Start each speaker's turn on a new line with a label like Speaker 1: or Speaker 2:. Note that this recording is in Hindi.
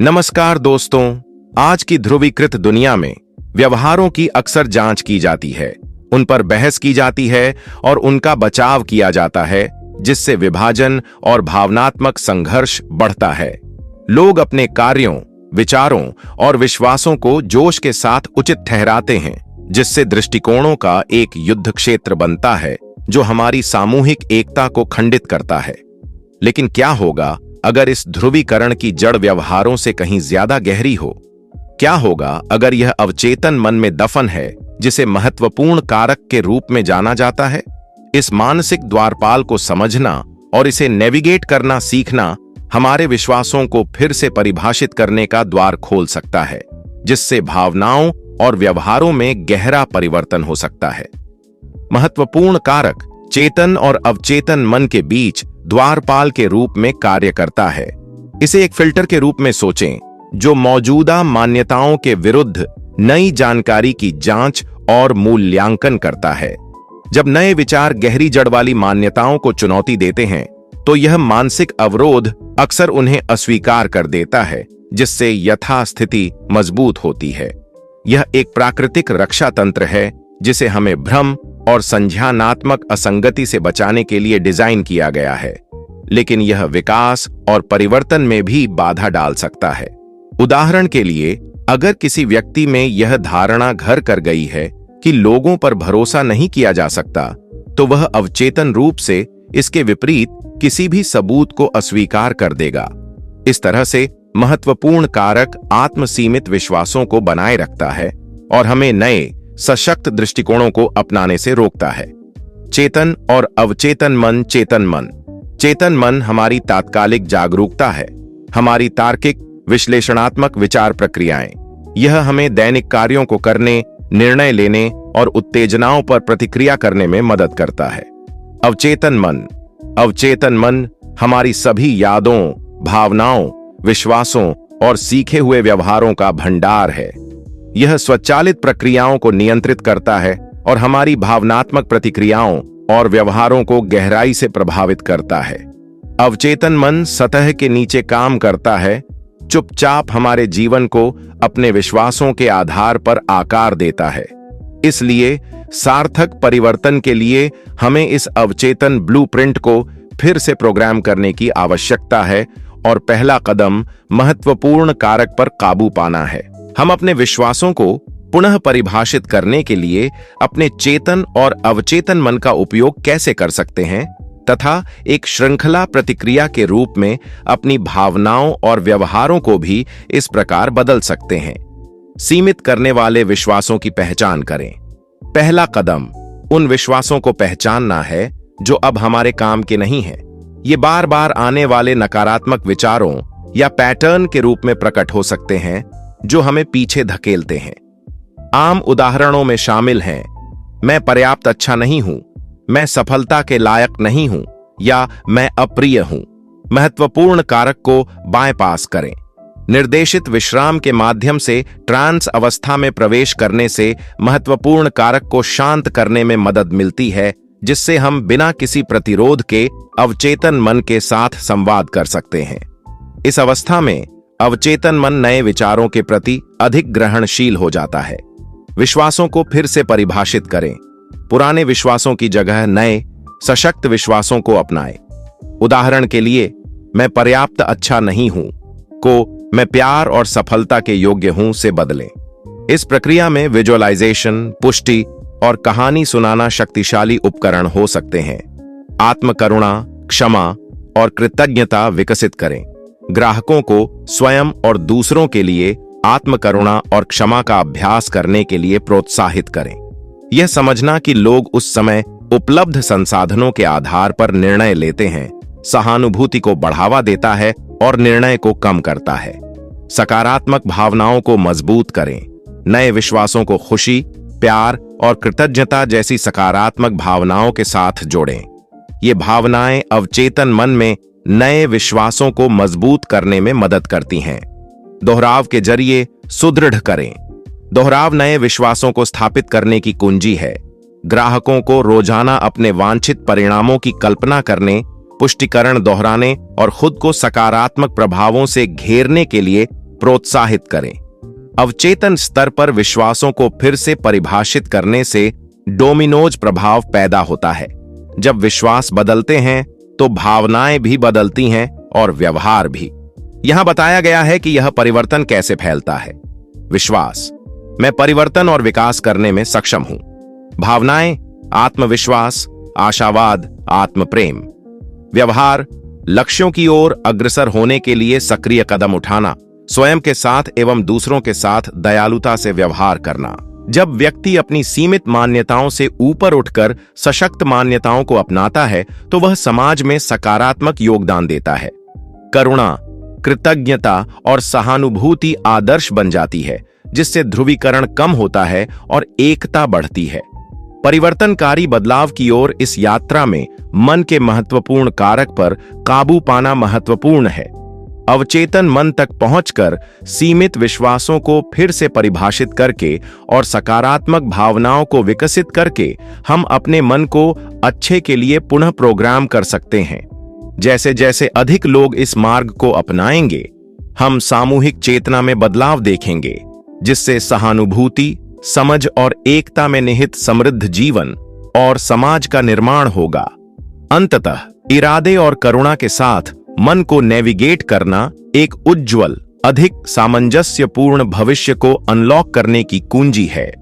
Speaker 1: नमस्कार दोस्तों, आज की ध्रुवीकृत दुनिया में व्यवहारों की अक्सर जांच की जाती है, उन पर बहस की जाती है और उनका बचाव किया जाता है, जिससे विभाजन और भावनात्मक संघर्ष बढ़ता है। लोग अपने कार्यों, विचारों और विश्वासों को जोश के साथ उचित ठहराते हैं, जिससे दृष्टिकोणों का एक युद्ध क्षेत्र बनता है जो हमारी सामूहिक एकता को खंडित करता है। लेकिन क्या होगा अगर इस ध्रुवीकरण की जड़ व्यवहारों से कहीं ज्यादा गहरी हो? क्या होगा अगर यह अवचेतन मन में दफन है, जिसे महत्वपूर्ण कारक के रूप में जाना जाता है? इस मानसिक द्वारपाल को समझना और इसे नेविगेट करना सीखना हमारे विश्वासों को फिर से परिभाषित करने का द्वार खोल सकता है, जिससे भावनाओं और व्यवहारों में गहरा परिवर्तन हो सकता है। महत्वपूर्ण कारक चेतन और अवचेतन मन के बीच द्वारपाल के रूप में कार्य करता है। इसे एक फिल्टर के रूप में सोचें, जो मौजूदा मान्यताओं के विरुद्ध नई जानकारी की जांच और मूल्यांकन करता है। जब नए विचार गहरी जड़ वाली मान्यताओं को चुनौती देते हैं, तो यह मानसिक अवरोध अक्सर उन्हें अस्वीकार कर देता है, जिससे यथास्थिति मजबूत होती है। यह एक प्राकृतिक रक्षा तंत्र है, जिसे हमें भ्रम और संज्ञानात्मक असंगति से बचाने के लिए डिजाइन किया गया है, लेकिन यह विकास और परिवर्तन में भी बाधा डाल सकता है। उदाहरण के लिए, अगर किसी व्यक्ति में यह धारणा घर कर गई है कि लोगों पर भरोसा नहीं किया जा सकता, तो वह अवचेतन रूप से इसके विपरीत किसी भी सबूत को अस्वीकार कर देगा। इस तरह से महत्वपूर्ण कारक आत्मसीमित विश्वासों को बनाए रखता है और हमें नए सशक्त दृष्टिकोणों को अपनाने से रोकता है। चेतन और अवचेतन मन। चेतन मन हमारी तात्कालिक जागरूकता है, हमारी तार्किक विश्लेषणात्मक विचार प्रक्रियाएं। यह हमें दैनिक कार्यों को करने, निर्णय लेने और उत्तेजनाओं पर प्रतिक्रिया करने में मदद करता है। अवचेतन मन हमारी सभी यादों, भावनाओं, विश्वासों और सीखे हुए व्यवहारों का भंडार है। यह स्वचालित प्रक्रियाओं को नियंत्रित करता है और हमारी भावनात्मक प्रतिक्रियाओं और व्यवहारों को गहराई से प्रभावित करता है। अवचेतन मन सतह के नीचे काम करता है, चुपचाप हमारे जीवन को अपने विश्वासों के आधार पर आकार देता है। इसलिए सार्थक परिवर्तन के लिए हमें इस अवचेतन ब्लूप्रिंट को फिर से प्रोग्राम करने की आवश्यकता है और पहला कदम महत्वपूर्ण कारक पर काबू पाना है। हम अपने विश्वासों को पुनः परिभाषित करने के लिए अपने चेतन और अवचेतन मन का उपयोग कैसे कर सकते हैं, तथा एक श्रृंखला प्रतिक्रिया के रूप में अपनी भावनाओं और व्यवहारों को भी इस प्रकार बदल सकते हैं। सीमित करने वाले विश्वासों की पहचान करें। पहला कदम उन विश्वासों को पहचानना है जो अब हमारे काम के नहीं हैं। ये बार बार आने वाले नकारात्मक विचारों या पैटर्न के रूप में प्रकट हो सकते हैं, जो हमें पीछे धकेलते हैं। आम उदाहरणों में शामिल हैं, मैं पर्याप्त अच्छा नहीं हूं, मैं सफलता के लायक नहीं हूं, या मैं अप्रिय हूं। महत्वपूर्ण कारक को बायपास करें। निर्देशित विश्राम के माध्यम से ट्रांस अवस्था में प्रवेश करने से महत्वपूर्ण कारक को शांत करने में मदद मिलती है, जिससे हम बिना किसी प्रतिरोध के अवचेतन मन के साथ संवाद कर सकते हैं। इस अवस्था में अवचेतन मन नए विचारों के प्रति अधिक ग्रहणशील हो जाता है। विश्वासों को फिर से परिभाषित करें। पुराने विश्वासों की जगह नए, सशक्त विश्वासों को अपनाएं। उदाहरण के लिए, मैं पर्याप्त अच्छा नहीं हूं को मैं प्यार और सफलता के योग्य हूं से बदलें। इस प्रक्रिया में विजुअलाइजेशन, पुष्टि और कहानी सुनाना शक्तिशाली उपकरण हो सकते हैं। आत्मकरुणा, क्षमा और कृतज्ञता विकसित करें। ग्राहकों को स्वयं और दूसरों के लिए आत्मकरुणा और क्षमा का अभ्यास करने के लिए प्रोत्साहित करें। यह समझना कि लोग उस समय उपलब्ध संसाधनों के आधार पर निर्णय लेते हैं, सहानुभूति को बढ़ावा देता है और निर्णय को कम करता है। सकारात्मक भावनाओं को मजबूत करें। नए विश्वासों को खुशी, प्यार और कृतज्ञता जैसी सकारात्मक भावनाओं के साथ जोड़ें। ये भावनाएं अवचेतन मन में नए विश्वासों को मजबूत करने में मदद करती हैं। दोहराव के जरिए सुदृढ़ करें। दोहराव नए विश्वासों को स्थापित करने की कुंजी है। ग्राहकों को रोजाना अपने वांछित परिणामों की कल्पना करने, पुष्टिकरण दोहराने और खुद को सकारात्मक प्रभावों से घेरने के लिए प्रोत्साहित करें। अवचेतन स्तर पर विश्वासों को फिर से परिभाषित करने से डोमिनोज प्रभाव पैदा होता है। जब विश्वास बदलते हैं तो भावनाएं भी बदलती हैं और व्यवहार भी। यहां बताया गया है कि यह परिवर्तन कैसे फैलता है। विश्वास, मैं परिवर्तन और विकास करने में सक्षम हूं। भावनाएं, आत्मविश्वास, आशावाद, आत्मप्रेम। व्यवहार, लक्ष्यों की ओर अग्रसर होने के लिए सक्रिय कदम उठाना, स्वयं के साथ एवं दूसरों के साथ दयालुता से व्यवहार करना। जब व्यक्ति अपनी सीमित मान्यताओं से ऊपर उठकर सशक्त मान्यताओं को अपनाता है तो वह समाज में सकारात्मक योगदान देता है। करुणा, कृतज्ञता और सहानुभूति आदर्श बन जाती है, जिससे ध्रुवीकरण कम होता है और एकता बढ़ती है। परिवर्तनकारी बदलाव की ओर इस यात्रा में मन के महत्वपूर्ण कारक पर काबू पाना महत्वपूर्ण है। अवचेतन मन तक पहुंचकर सीमित विश्वासों को फिर से परिभाषित करके और सकारात्मक भावनाओं को विकसित करके हम अपने मन को अच्छे के लिए पुनः प्रोग्राम कर सकते हैं। जैसे जैसे अधिक लोग इस मार्ग को अपनाएंगे, हम सामूहिक चेतना में बदलाव देखेंगे, जिससे सहानुभूति, समझ और एकता में निहित समृद्ध जीवन और समाज का निर्माण होगा। अंततः इरादे और करुणा के साथ मन को नेविगेट करना एक उज्ज्वल, अधिक सामंजस्यपूर्ण भविष्य को अनलॉक करने की कुंजी है।